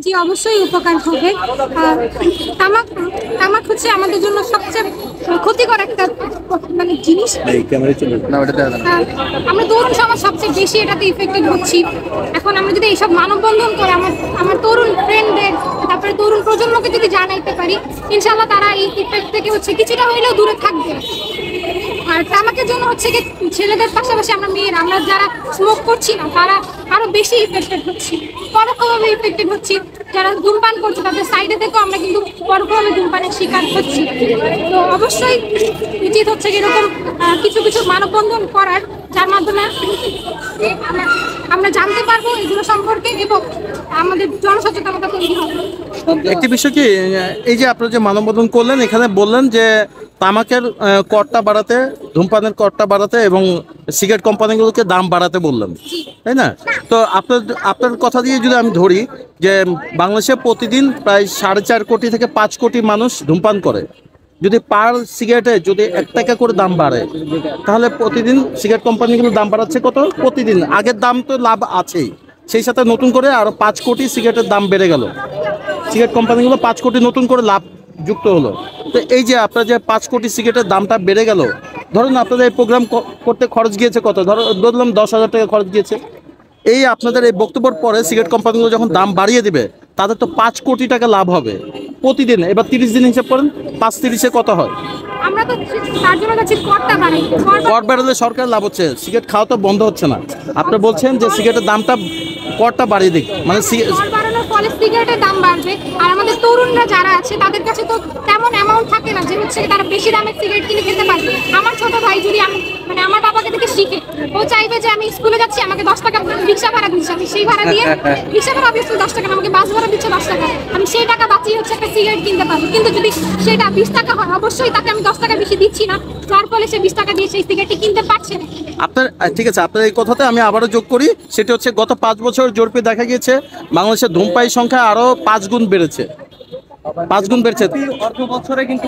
জি অবশ্যই উপকার হবে। তামাক তামাক হচ্ছে আমাদের জন্য সবচেয়ে ক্ষতিকর একটা মানে জিনিস। আমরা তরুণ সমাজ সবচেয়ে বেশি এটাতে ইফেক্টেড হচ্ছি। এখন আমরা যদি এইসব মানববন্ধন করে আমার তরুণ ফ্রেন্ডদের, তারপরে তরুণ প্রজন্মকে যদি জানাইতে পারি, ইনশাআল্লাহ তারা এই ইফেক্ট থেকে হচ্ছে কিছুটা হইলেও দূরে থাকবে। আর তামাকের জন্য হচ্ছে কি ছেলেদের পাশাপাশি আমরা মেয়েরা, আমরা যারা স্মোক করছি না তারা আরো বেশি ইফেক্টেড হচ্ছি, পরোক্ষভাবে ইফেক্টেড হচ্ছি। যারা ধূমপান করছে তাদের সাইডে থেকেও আমরা কিন্তু পরোক্ষভাবে ধূমপানের শিকার হচ্ছি। তো অবশ্যই উচিত হচ্ছে এরকম কিছু কিছু মানববন্ধন করার, যার মাধ্যমে আমরা জানতে পারবো এগুলো সম্পর্কে এবং আমাদের জনসচেতনতা তৈরি হবে। একটি বিষয় কি, এই যে আপনারা যে মানববন্ধন করলেন, এখানে বললেন যে তামাকের করটা বাড়াতে, ধূমপানের করটা বাড়াতে এবং সিগারেট কোম্পানিগুলোকে দাম বাড়াতে বললেন, তাই না? তো আপনার কথা দিয়ে যদি আমি ধরি যে বাংলাদেশে প্রতিদিন প্রায় 4.5 কোটি থেকে 5 কোটি মানুষ ধূমপান করে, যদি পার সিগারেটে যদি 1 টাকা করে দাম বাড়ে, তাহলে প্রতিদিন সিগারেট কোম্পানিগুলো দাম বাড়াচ্ছে কত? প্রতিদিন আগের দাম তো লাভ আছেই, সেই সাথে নতুন করে আরো 5 কোটি সিগারেটের দাম বেড়ে গেল, সিগারেট কোম্পানিগুলো 5 কোটি নতুন করে লাভ যুক্ত হলো। তো এই যে আপনার যে 5 কোটি সিগারেটের দামটা বেড়ে গেল, ধরুন আপনাদের এই প্রোগ্রাম করতে খরচ গিয়েছে কত, ধরলাম 10,000 টাকা খরচ গিয়েছে। এই আপনাদের এই বক্তব্যের পরে সিগারেট কোম্পানিগুলো যখন দাম বাড়িয়ে দিবে, তাদের তো 5 কোটি টাকা লাভ হবে প্রতিদিন। এবার 30 দিন হিসাব করেন, 5-30-এ কত হয়? আমরা তো তার জন্য যাচ্ছি করটা বাড়াই, কর বাড়ালে সরকার লাভ হচ্ছে, সিগারেট খাওয়া তো বন্ধ হচ্ছে না। আপনি বলছেন যে সিগারেটের দামটা, করটা বাড়িয়ে দিক, মানে কর বাড়ানোর ফলে সিগারেটের দাম বাড়বে। আর আমাদের তরুণরা যারা আছে তাদের কাছে তো তেমন অ্যামাউন্ট থাকে না যে হচ্ছে তারা বেশি দামের সিগারেট কিনে খেতে পারবে। আমার ছোট ভাই যদি মানে আমার বাবাকে দেখে শিখে, ও চাইবে যে আমি স্কুলে যাচ্ছি, আমাকে 10 টাকা রিক্সা ভাড়া দিচ্ছে, আমি সেই ভাড়া দিয়ে রিক্সা ভাড়া দিচ্ছি 10 টাকা, আমাকে বাস ভাড়া দিচ্ছে 10 টাকা, আমি সেই টাকা বাঁচিয়ে হচ্ছে একটা সিগারেট কিনতে পারবো। কিন্তু যদি সেটা 20 টাকা হয়, অবশ্যই তাকে আমি 10 টাকা বেশি দিচ্ছি না, যার ফলে সে 20 টাকা দিয়ে সেই সিগারেটটি কিনতে পারছে না। আপনার ঠিক আছে, আপনার এই কথাতে আমি আবারও যোগ করি, সেটা হচ্ছে গত 5 বছর জরিপে দেখা গিয়েছে বাংলাদেশের ধূমপায়ীর সংখ্যা আরো 5 গুণ বেড়েছে, 5 গুণ বেড়েছে। অর্থ বছরে কিন্তু